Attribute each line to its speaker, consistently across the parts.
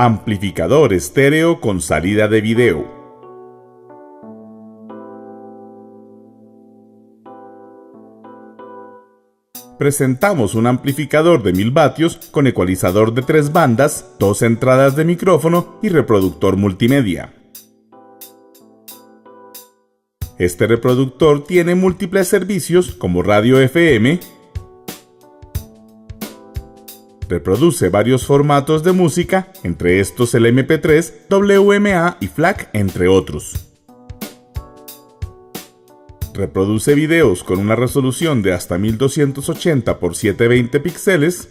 Speaker 1: Amplificador estéreo con salida de video. Presentamos un amplificador de 1000 vatios con ecualizador de 3 bandas, 2 entradas de micrófono y reproductor multimedia. Este reproductor tiene múltiples servicios como radio FM, reproduce varios formatos de música, entre estos el MP3, WMA y FLAC, entre otros. Reproduce videos con una resolución de hasta 1280 x 720 píxeles.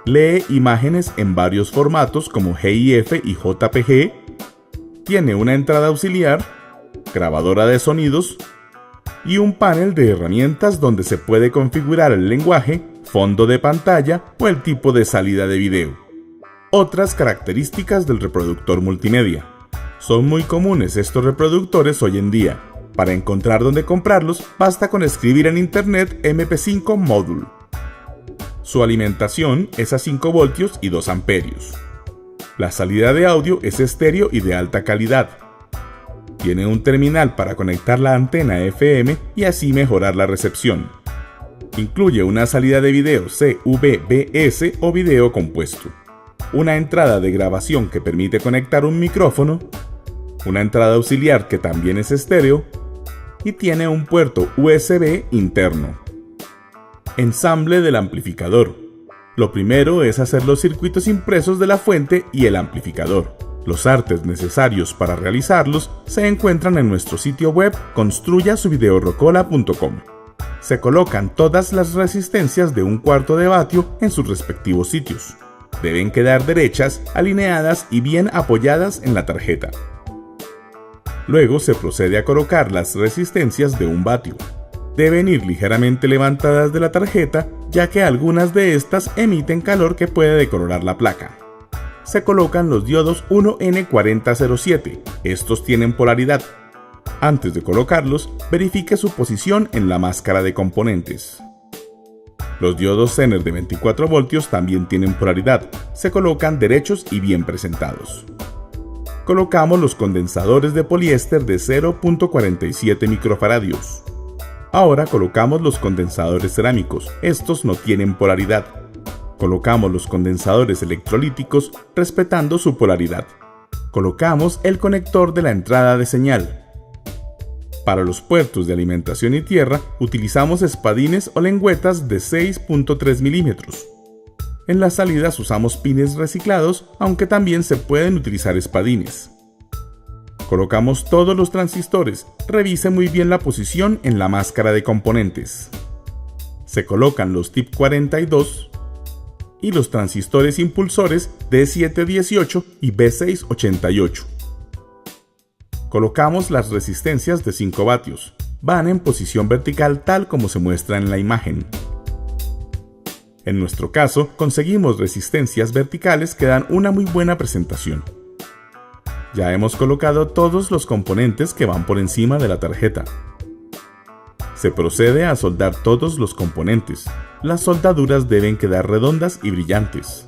Speaker 1: Lee imágenes en varios formatos como GIF y JPG. Tiene una entrada auxiliar, grabadora de sonidos y un panel de herramientas donde se puede configurar el lenguaje, fondo de pantalla o el tipo de salida de video. Otras características del reproductor multimedia. Son muy comunes estos reproductores hoy en día. Para encontrar dónde comprarlos, basta con escribir en internet MP5 Module. Su alimentación es a 5 voltios y 2 amperios. La salida de audio es estéreo y de alta calidad. Tiene un terminal para conectar la antena FM y así mejorar la recepción. Incluye una salida de video CVBS o video compuesto, una entrada de grabación que permite conectar un micrófono, una entrada auxiliar que también es estéreo y tiene un puerto USB interno. Ensamble del amplificador. Lo primero es hacer los circuitos impresos de la fuente y el amplificador. Los artes necesarios para realizarlos se encuentran en nuestro sitio web construyasuvideorocola.com. Se colocan todas las resistencias de 1/4 de vatio en sus respectivos sitios. Deben quedar derechas, alineadas y bien apoyadas en la tarjeta. Luego se procede a colocar las resistencias de 1 vatio. Deben ir ligeramente levantadas de la tarjeta, ya que algunas de estas emiten calor que puede decolorar la placa. Se colocan los diodos 1N4007. Estos tienen polaridad. Antes de colocarlos, verifique su posición en la máscara de componentes. Los diodos Zener de 24 voltios también tienen polaridad. Se colocan derechos y bien presentados. Colocamos los condensadores de poliéster de 0.47 microfaradios. Ahora colocamos los condensadores cerámicos. Estos no tienen polaridad. Colocamos los condensadores electrolíticos respetando su polaridad. Colocamos el conector de la entrada de señal. Para los puertos de alimentación y tierra utilizamos espadines o lengüetas de 6.3 milímetros. En las salidas usamos pines reciclados, aunque también se pueden utilizar espadines. Colocamos todos los transistores. Revise muy bien la posición en la máscara de componentes. Se colocan los tip 42 y los transistores impulsores D718 y B688. Colocamos las resistencias de 5 vatios. Van en posición vertical tal como se muestra en la imagen. En nuestro caso, conseguimos resistencias verticales que dan una muy buena presentación. Ya hemos colocado todos los componentes que van por encima de la tarjeta. Se procede a soldar todos los componentes. Las soldaduras deben quedar redondas y brillantes.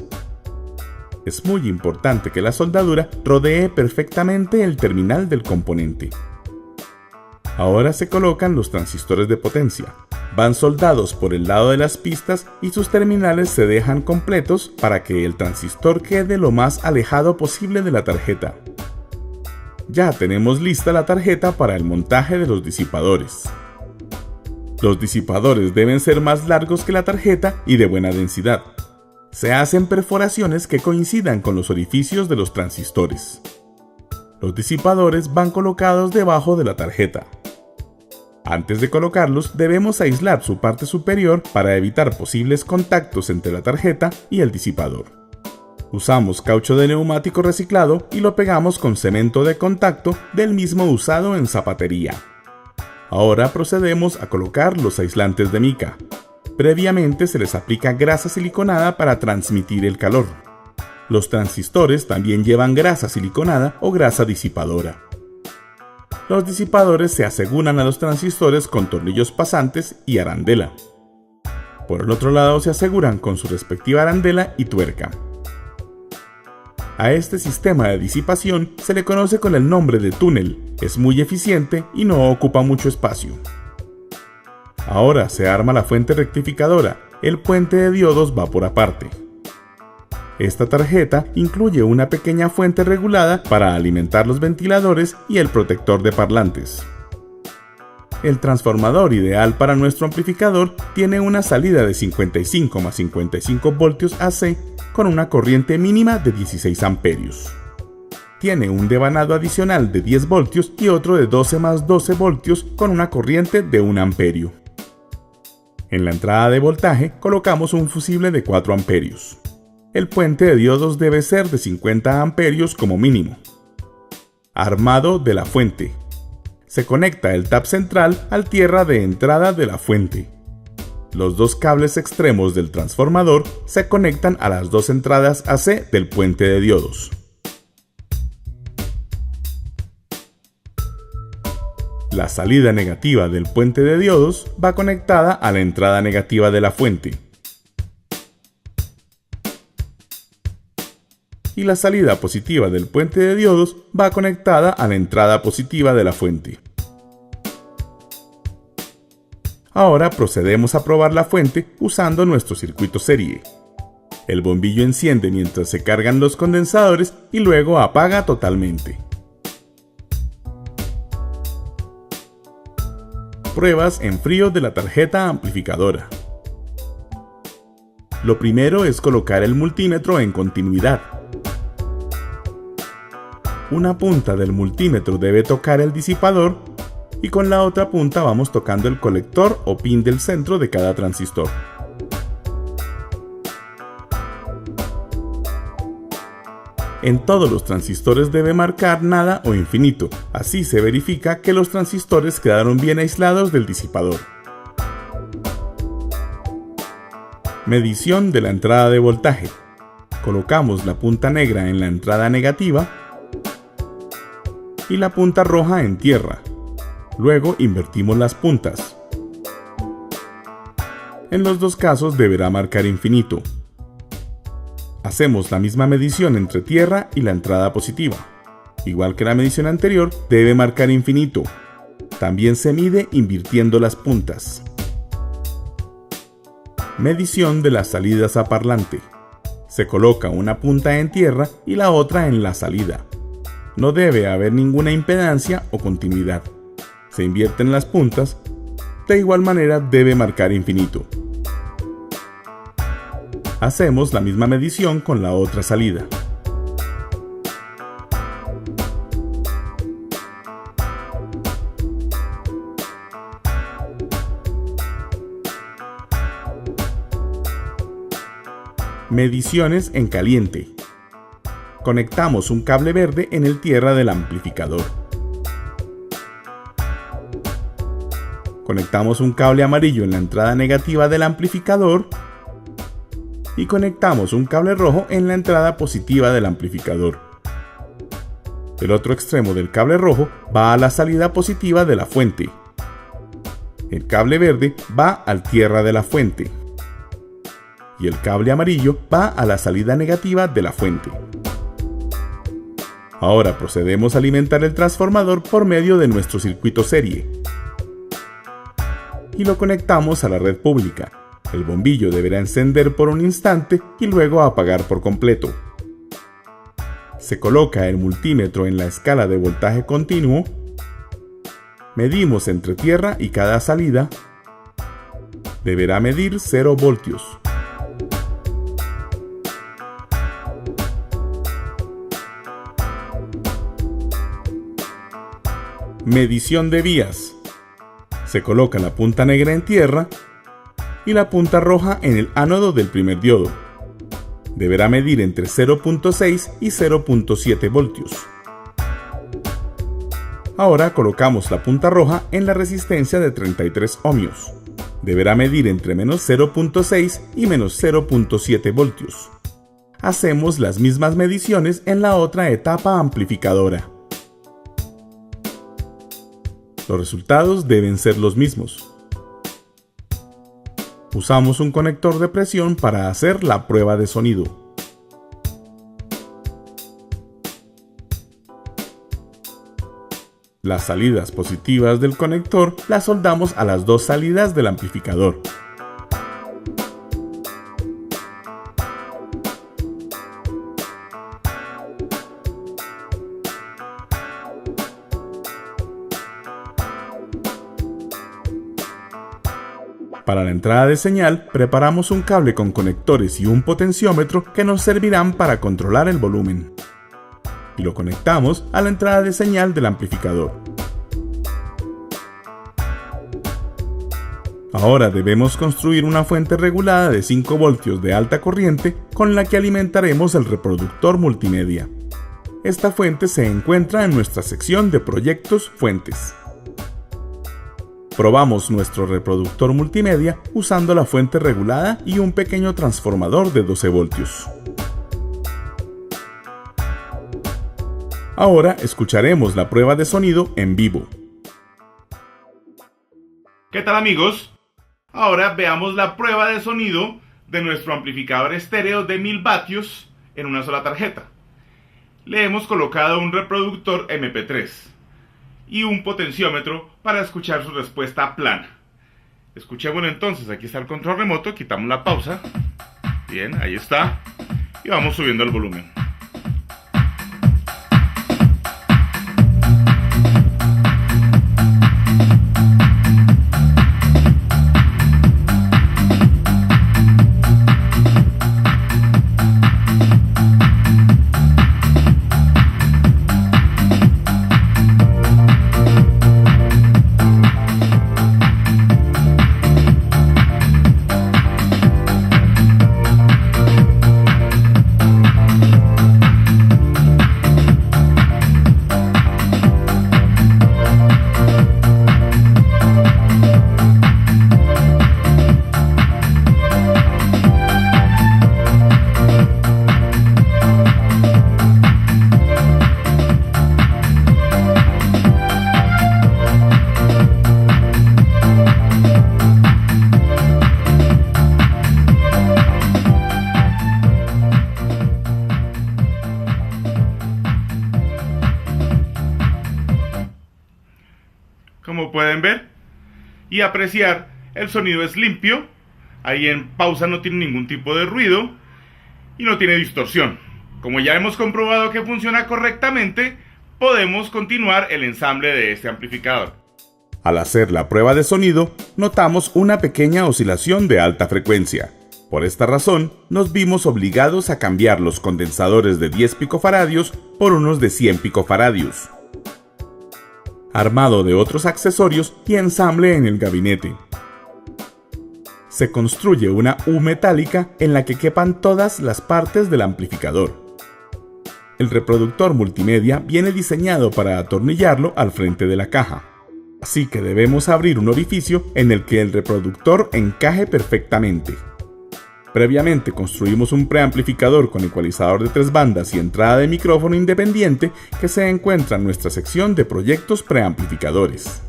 Speaker 1: Es muy importante que la soldadura rodee perfectamente el terminal del componente. Ahora se colocan los transistores de potencia. Van soldados por el lado de las pistas y sus terminales se dejan completos para que el transistor quede lo más alejado posible de la tarjeta. Ya tenemos lista la tarjeta para el montaje de los disipadores. Los disipadores deben ser más largos que la tarjeta y de buena densidad. Se hacen perforaciones que coincidan con los orificios de los transistores. Los disipadores van colocados debajo de la tarjeta. Antes de colocarlos, debemos aislar su parte superior para evitar posibles contactos entre la tarjeta y el disipador. Usamos caucho de neumático reciclado y lo pegamos con cemento de contacto del mismo usado en zapatería. Ahora procedemos a colocar los aislantes de mica. Previamente se les aplica grasa siliconada para transmitir el calor. Los transistores también llevan grasa siliconada o grasa disipadora. Los disipadores se aseguran a los transistores con tornillos pasantes y arandela. Por el otro lado se aseguran con su respectiva arandela y tuerca. A este sistema de disipación se le conoce con el nombre de túnel, es muy eficiente y no ocupa mucho espacio. Ahora se arma la fuente rectificadora, el puente de diodos va por aparte. Esta tarjeta incluye una pequeña fuente regulada para alimentar los ventiladores y el protector de parlantes. El transformador ideal para nuestro amplificador tiene una salida de 55,55 voltios AC con una corriente mínima de 16 amperios. Tiene un devanado adicional de 10 voltios y otro de 12 más 12 voltios con una corriente de 1 amperio. En la entrada de voltaje colocamos un fusible de 4 amperios. El puente de diodos debe ser de 50 amperios como mínimo. Armado de la fuente. Se conecta el tap central al tierra de entrada de la fuente. Los dos cables extremos del transformador se conectan a las dos entradas AC del puente de diodos. La salida negativa del puente de diodos va conectada a la entrada negativa de la fuente. Y la salida positiva del puente de diodos va conectada a la entrada positiva de la fuente. Ahora procedemos a probar la fuente usando nuestro circuito serie. El bombillo enciende mientras se cargan los condensadores y luego apaga totalmente. Pruebas en frío de la tarjeta amplificadora. Lo primero es colocar el multímetro en continuidad. Una punta del multímetro debe tocar el disipador y con la otra punta vamos tocando el colector o pin del centro de cada transistor. En todos los transistores debe marcar nada o infinito, así se verifica que los transistores quedaron bien aislados del disipador. Medición de la entrada de voltaje. Colocamos la punta negra en la entrada negativa y la punta roja en tierra. Luego invertimos las puntas. En los dos casos deberá marcar infinito. Hacemos la misma medición entre tierra y la entrada positiva. Igual que la medición anterior, debe marcar infinito. También se mide invirtiendo las puntas. Medición de las salidas a parlante. Se coloca una punta en tierra y la otra en la salida. No debe haber ninguna impedancia o continuidad. Se invierten las puntas, de igual manera debe marcar infinito. Hacemos la misma medición con la otra salida. Mediciones en caliente. Conectamos un cable verde en el tierra del amplificador. Conectamos un cable amarillo en la entrada negativa del amplificador y conectamos un cable rojo en la entrada positiva del amplificador. El otro extremo del cable rojo va a la salida positiva de la fuente. El cable verde va al tierra de la fuente. Y el cable amarillo va a la salida negativa de la fuente. Ahora procedemos a alimentar el transformador por medio de nuestro circuito serie. Y lo conectamos a la red pública. El bombillo deberá encender por un instante y luego apagar por completo. Se coloca el multímetro en la escala de voltaje continuo. Medimos entre tierra y cada salida. Deberá medir 0 voltios. Medición de vías. Se coloca la punta negra en tierra y la punta roja en el ánodo del primer diodo. Deberá medir entre 0.6 y 0.7 voltios. Ahora colocamos la punta roja en la resistencia de 33 ohmios. Deberá medir entre menos 0.6 y menos 0.7 voltios. Hacemos las mismas mediciones en la otra etapa amplificadora. Los resultados deben ser los mismos. Usamos un conector de presión para hacer la prueba de sonido. Las salidas positivas del conector las soldamos a las dos salidas del amplificador. Para la entrada de señal, preparamos un cable con conectores y un potenciómetro que nos servirán para controlar el volumen. Y lo conectamos a la entrada de señal del amplificador. Ahora debemos construir una fuente regulada de 5 voltios de alta corriente con la que alimentaremos el reproductor multimedia. Esta fuente se encuentra en nuestra sección de proyectos Fuentes. Probamos nuestro reproductor multimedia usando la fuente regulada y un pequeño transformador de 12 voltios. Ahora escucharemos la prueba de sonido en vivo.
Speaker 2: ¿Qué tal, amigos? Ahora veamos la prueba de sonido de nuestro amplificador estéreo de 1000 vatios en una sola tarjeta. Le hemos colocado un reproductor MP3 y un potenciómetro para escuchar su respuesta plana. Escuchémoslo entonces. Aquí está el control remoto, quitamos la pausa. Bien, ahí está. Y vamos subiendo el volumen. Como pueden ver y apreciar, el sonido es limpio. Ahí en pausa no tiene ningún tipo de ruido y no tiene distorsión. Como ya hemos comprobado que funciona correctamente, podemos continuar el ensamble de este amplificador.
Speaker 1: Al hacer la prueba de sonido, notamos una pequeña oscilación de alta frecuencia. Por esta razón, nos vimos obligados a cambiar los condensadores de 10 picofaradios por unos de 100 picofaradios. Armado de otros accesorios y ensamble en el gabinete. Se construye una U metálica en la que quepan todas las partes del amplificador. El reproductor multimedia viene diseñado para atornillarlo al frente de la caja, así que debemos abrir un orificio en el que el reproductor encaje perfectamente. Previamente construimos un preamplificador con ecualizador de 3 bandas y entrada de micrófono independiente que se encuentra en nuestra sección de proyectos preamplificadores.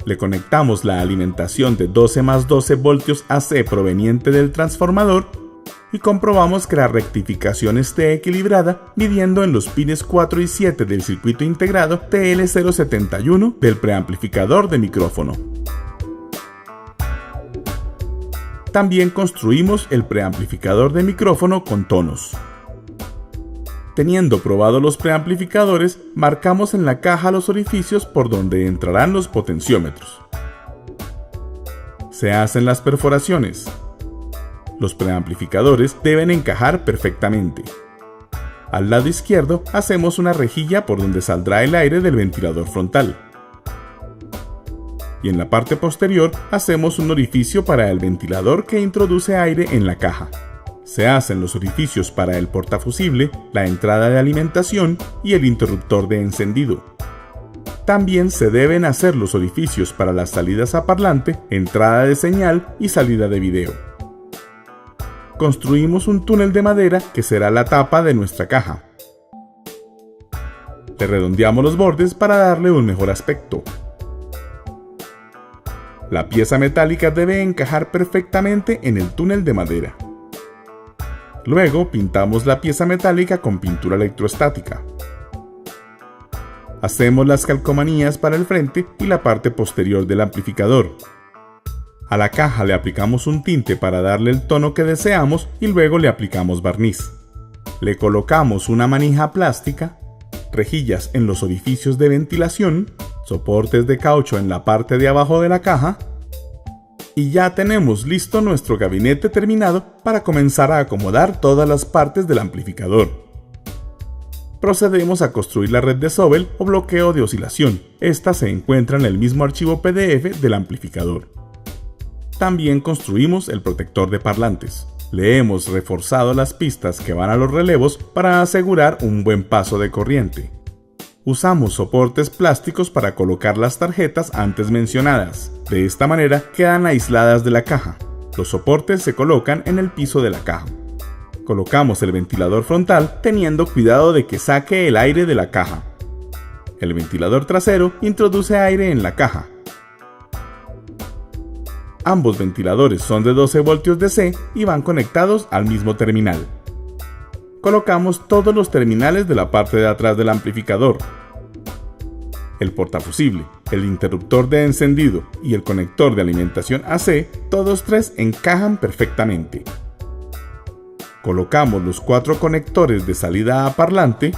Speaker 1: Le conectamos la alimentación de 12 más 12 voltios AC proveniente del transformador y comprobamos que la rectificación esté equilibrada midiendo en los pines 4 y 7 del circuito integrado TL071 del preamplificador de micrófono. También construimos el preamplificador de micrófono con tonos. Teniendo probado los preamplificadores, marcamos en la caja los orificios por donde entrarán los potenciómetros. Se hacen las perforaciones. Los preamplificadores deben encajar perfectamente. Al lado izquierdo hacemos una rejilla por donde saldrá el aire del ventilador frontal. Y en la parte posterior hacemos un orificio para el ventilador que introduce aire en la caja. Se hacen los orificios para el portafusible, la entrada de alimentación y el interruptor de encendido. También se deben hacer los orificios para las salidas a parlante, entrada de señal y salida de video. Construimos un túnel de madera que será la tapa de nuestra caja. Le redondeamos los bordes para darle un mejor aspecto. La pieza metálica debe encajar perfectamente en el túnel de madera. Luego pintamos la pieza metálica con pintura electrostática. Hacemos las calcomanías para el frente y la parte posterior del amplificador. A la caja le aplicamos un tinte para darle el tono que deseamos y luego le aplicamos barniz. Le colocamos una manija plástica, rejillas en los orificios de ventilación, soportes de caucho en la parte de abajo de la caja, y ya tenemos listo nuestro gabinete terminado para comenzar a acomodar todas las partes del amplificador. Procedemos a construir la red de Zobel o bloqueo de oscilación. Esta se encuentra en el mismo archivo PDF del amplificador. También construimos el protector de parlantes. Le hemos reforzado las pistas que van a los relevos para asegurar un buen paso de corriente. Usamos soportes plásticos para colocar las tarjetas antes mencionadas. De esta manera quedan aisladas de la caja. Los soportes se colocan en el piso de la caja. Colocamos el ventilador frontal teniendo cuidado de que saque el aire de la caja. El ventilador trasero introduce aire en la caja. Ambos ventiladores son de 12 voltios DC y van conectados al mismo terminal. Colocamos todos los terminales de la parte de atrás del amplificador. El portafusible, el interruptor de encendido y el conector de alimentación AC, todos tres encajan perfectamente. Colocamos los 4 conectores de salida a parlante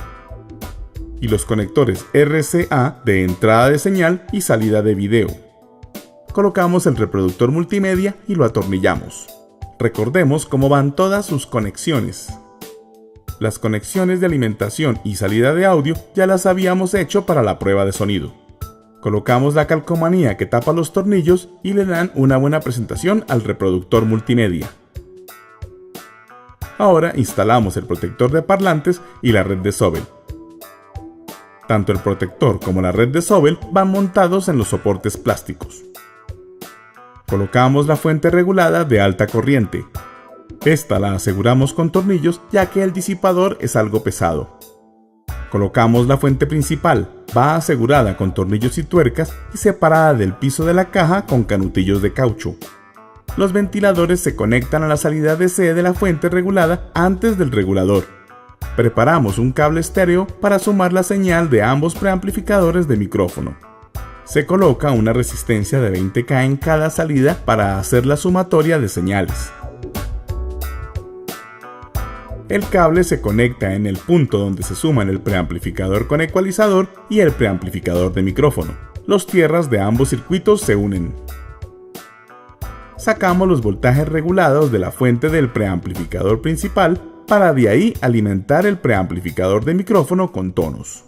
Speaker 1: y los conectores RCA de entrada de señal y salida de video. Colocamos el reproductor multimedia y lo atornillamos. Recordemos cómo van todas sus conexiones. Las conexiones de alimentación y salida de audio ya las habíamos hecho para la prueba de sonido. Colocamos la calcomanía que tapa los tornillos y le dan una buena presentación al reproductor multimedia. Ahora instalamos el protector de parlantes y la red de Zobel. Tanto el protector como la red de Zobel van montados en los soportes plásticos. Colocamos la fuente regulada de alta corriente. Esta la aseguramos con tornillos ya que el disipador es algo pesado. Colocamos la fuente principal, va asegurada con tornillos y tuercas y separada del piso de la caja con canutillos de caucho. Los ventiladores se conectan a la salida DC de la fuente regulada antes del regulador. Preparamos un cable estéreo para sumar la señal de ambos preamplificadores de micrófono. Se coloca una resistencia de 20K en cada salida para hacer la sumatoria de señales. El cable se conecta en el punto donde se suman el preamplificador con ecualizador y el preamplificador de micrófono. Los tierras de ambos circuitos se unen. Sacamos los voltajes regulados de la fuente del preamplificador principal para de ahí alimentar el preamplificador de micrófono con tonos.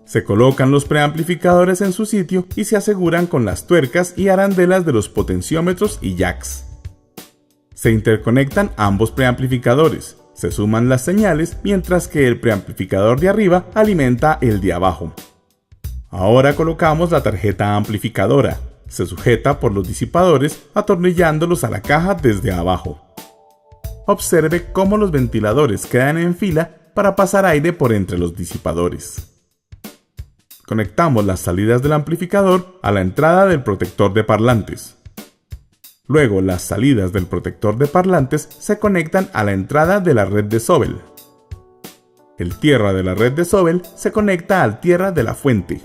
Speaker 1: Se colocan los preamplificadores en su sitio y se aseguran con las tuercas y arandelas de los potenciómetros y jacks. Se interconectan ambos preamplificadores, se suman las señales mientras que el preamplificador de arriba alimenta el de abajo. Ahora colocamos la tarjeta amplificadora, se sujeta por los disipadores atornillándolos a la caja desde abajo. Observe cómo los ventiladores quedan en fila para pasar aire por entre los disipadores. Conectamos las salidas del amplificador a la entrada del protector de parlantes. Luego las salidas del protector de parlantes se conectan a la entrada de la red de Zobel. El tierra de la red de Zobel se conecta al tierra de la fuente.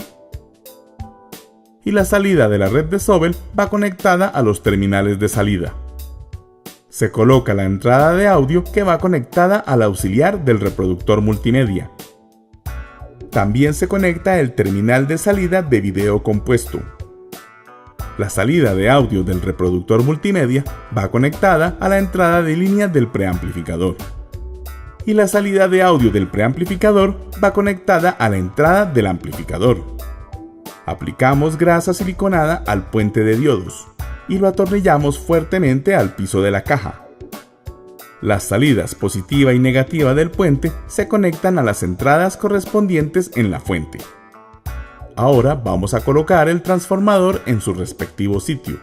Speaker 1: Y la salida de la red de Zobel va conectada a los terminales de salida. Se coloca la entrada de audio que va conectada al auxiliar del reproductor multimedia. También se conecta el terminal de salida de video compuesto. La salida de audio del reproductor multimedia va conectada a la entrada de línea del preamplificador. Y la salida de audio del preamplificador va conectada a la entrada del amplificador. Aplicamos grasa siliconada al puente de diodos y lo atornillamos fuertemente al piso de la caja. Las salidas positiva y negativa del puente se conectan a las entradas correspondientes en la fuente. Ahora vamos a colocar el transformador en su respectivo sitio.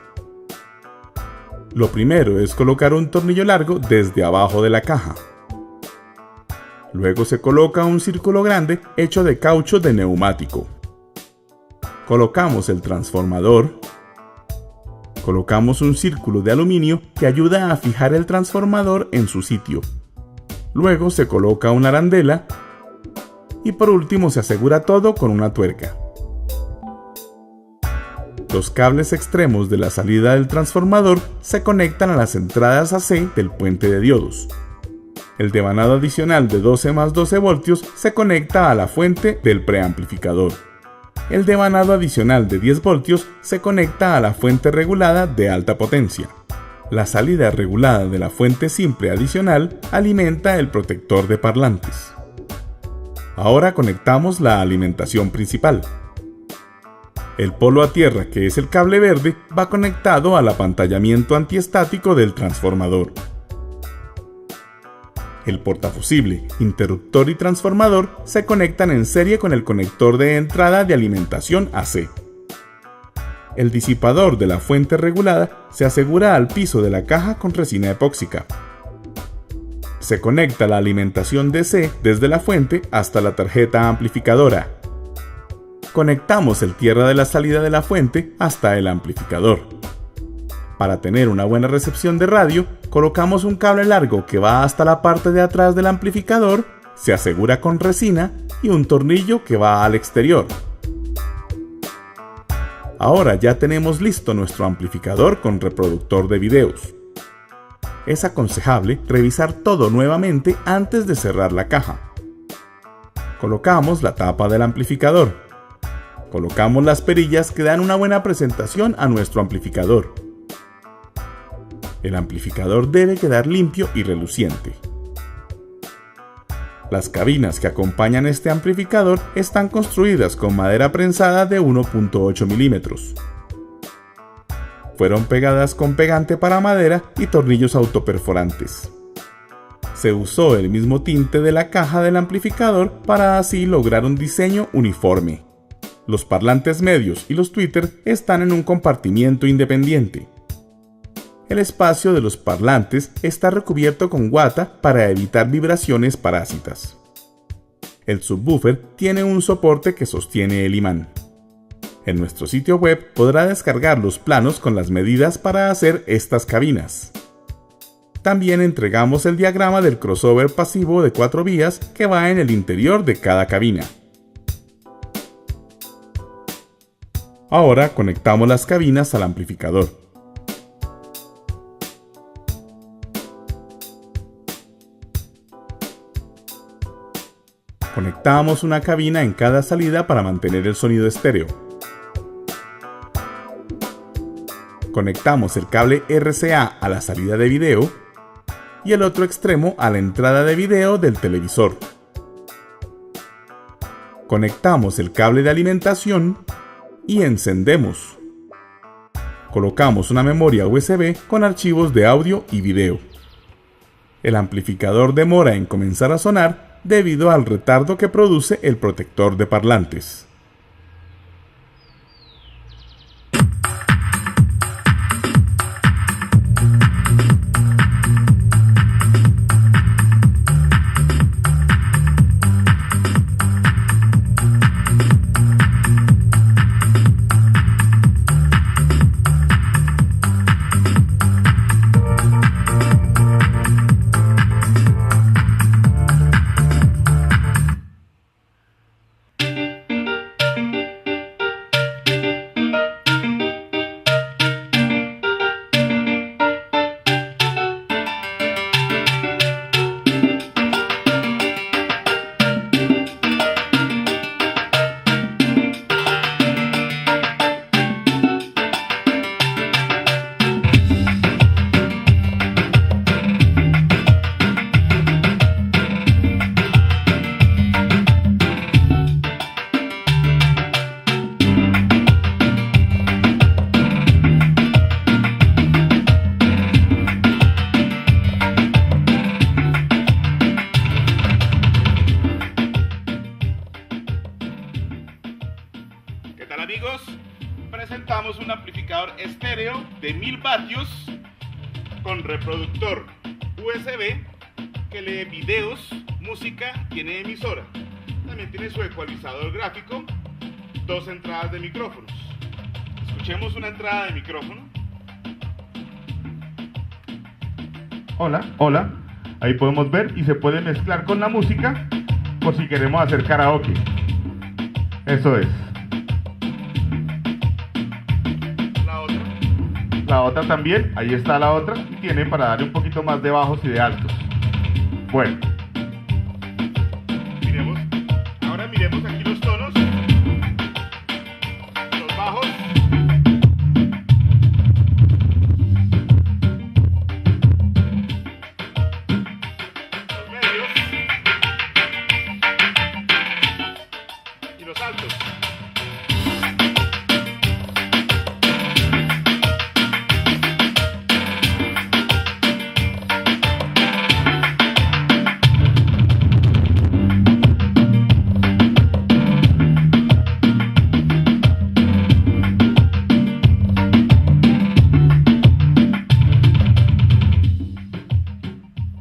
Speaker 1: Lo primero es colocar un tornillo largo desde abajo de la caja. Luego se coloca un círculo grande hecho de caucho de neumático. Colocamos el transformador. Colocamos un círculo de aluminio que ayuda a fijar el transformador en su sitio. Luego se coloca una arandela y por último se asegura todo con una tuerca. Los cables extremos de la salida del transformador se conectan a las entradas AC del puente de diodos. El devanado adicional de 12 más 12 voltios se conecta a la fuente del preamplificador. El devanado adicional de 10 voltios se conecta a la fuente regulada de alta potencia. La salida regulada de la fuente simple adicional alimenta el protector de parlantes. Ahora conectamos la alimentación principal. El polo a tierra, que es el cable verde, va conectado al apantallamiento antiestático del transformador. El portafusible, interruptor y transformador se conectan en serie con el conector de entrada de alimentación AC. El disipador de la fuente regulada se asegura al piso de la caja con resina epóxica. Se conecta la alimentación DC desde la fuente hasta la tarjeta amplificadora. Conectamos el tierra de la salida de la fuente hasta el amplificador. Para tener una buena recepción de radio, colocamos un cable largo que va hasta la parte de atrás del amplificador, se asegura con resina y un tornillo que va al exterior. Ahora ya tenemos listo nuestro amplificador con reproductor de videos. Es aconsejable revisar todo nuevamente antes de cerrar la caja. Colocamos la tapa del amplificador. Colocamos las perillas que dan una buena presentación a nuestro amplificador. El amplificador debe quedar limpio y reluciente. Las cabinas que acompañan este amplificador están construidas con madera prensada de 1.8 milímetros. Fueron pegadas con pegante para madera y tornillos autoperforantes. Se usó el mismo tinte de la caja del amplificador para así lograr un diseño uniforme. Los parlantes medios y los tweeters están en un compartimiento independiente. El espacio de los parlantes está recubierto con guata para evitar vibraciones parásitas. El subwoofer tiene un soporte que sostiene el imán. En nuestro sitio web podrá descargar los planos con las medidas para hacer estas cabinas. También entregamos el diagrama del crossover pasivo de 4 vías que va en el interior de cada cabina. Ahora conectamos las cabinas al amplificador. Conectamos una cabina en cada salida para mantener el sonido estéreo. Conectamos el cable RCA a la salida de video y el otro extremo a la entrada de video del televisor. Conectamos el cable de alimentación y encendemos. Colocamos una memoria USB con archivos de audio y video. El amplificador demora en comenzar a sonar debido al retardo que produce el protector de parlantes.
Speaker 2: Amigos, presentamos un amplificador estéreo de 1000 vatios con reproductor USB que lee videos, música, tiene emisora. También tiene su ecualizador gráfico 2 entradas de micrófonos. Escuchemos una entrada de micrófono. Hola, hola. Ahí podemos ver y se puede mezclar con la música por si queremos hacer karaoke. Eso es. La otra también, ahí está la otra, y tiene para darle un poquito más de bajos y de altos. Bueno. Ahora miremos aquí los tonos. Los bajos. Los medios. Y los altos.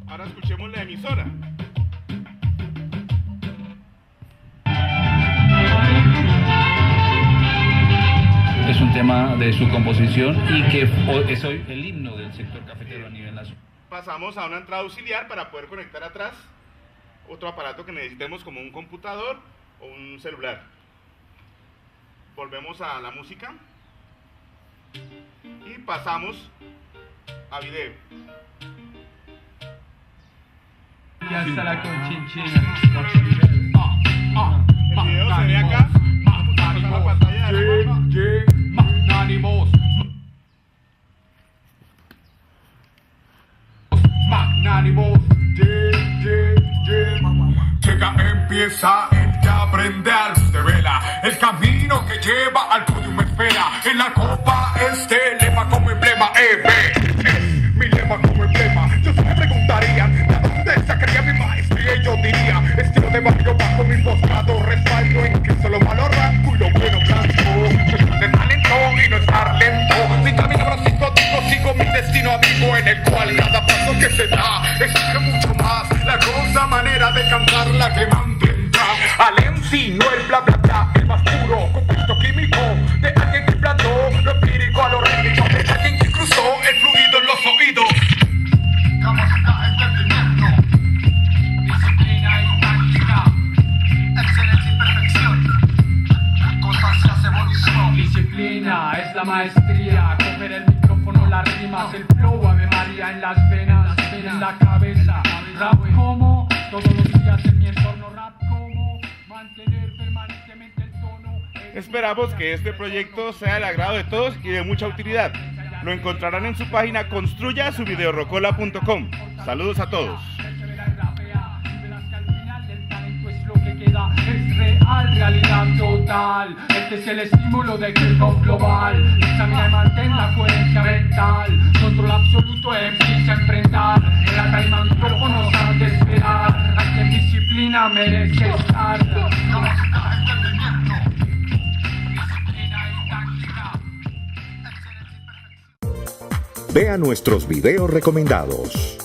Speaker 2: Ahora escuchemos la emisora.
Speaker 3: Es un tema de su composición y que es hoy el himno del sector cafetero a nivel nacional.
Speaker 2: Pasamos a una entrada auxiliar para poder conectar atrás otro aparato que necesitemos, como un computador o un celular. Volvemos a la música y pasamos a video.
Speaker 4: Ya está la conchinchina.
Speaker 2: El video se ve acá. Vamos a pasar la pantalla de la
Speaker 4: Magnánimos. Magnánimos.
Speaker 5: Llega, empieza el que aprender, se vela el camino que lleva al podio me espera. En la copa este lema como emblema, es mi lema como emblema. Yo se me preguntarían de dónde sacaría mi maestría y yo diría estilo de barrio bajo mi postgrado, respaldo en que solo malo arranco y lo bueno blanco. De talento y no estar lento, mi camino sigo mi destino amigo en el cual cada paso que se da exige mucho más. La cosa manera de cantarla que mantendrá al MC, no el bla bla bla, el más puro compuesto químico de alguien que plantó lo empírico a lo rítmico, de alguien que cruzó el fluido en los oídos.
Speaker 4: Capacidad, entendimiento, disciplina y táctica, excelencia y perfección, constancia es evolución. Disciplina es la maestría, coger el micrófono, las rimas, el flow, Ave María en las venas, en la cabeza. Rap como, todos los días en mi entorno, rap como, mantener permanentemente el tono.
Speaker 2: Esperamos que este proyecto sea del agrado de todos y de mucha utilidad. Lo encontrarán en su página construyasuvideorocola.com. Saludos a todos.
Speaker 4: Es real, realidad total. Este es el estímulo de kickoff global. Examina y mantén la coherencia mental. Control absoluto empieza a enfrentar. En la tarima micrófonos han de esperar. A quien disciplina merece estar. Capacidad, entendimiento, disciplina y táctica, excelencia y perfección.
Speaker 6: Vea nuestros videos recomendados.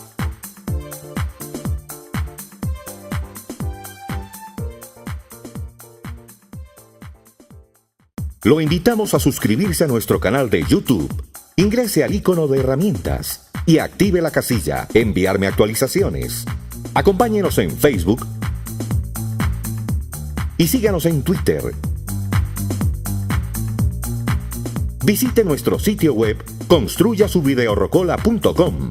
Speaker 6: Lo invitamos a suscribirse a nuestro canal de YouTube. Ingrese al icono de herramientas y active la casilla Enviarme actualizaciones. Acompáñenos en Facebook y síganos en Twitter. Visite nuestro sitio web construyasuvideorocola.com.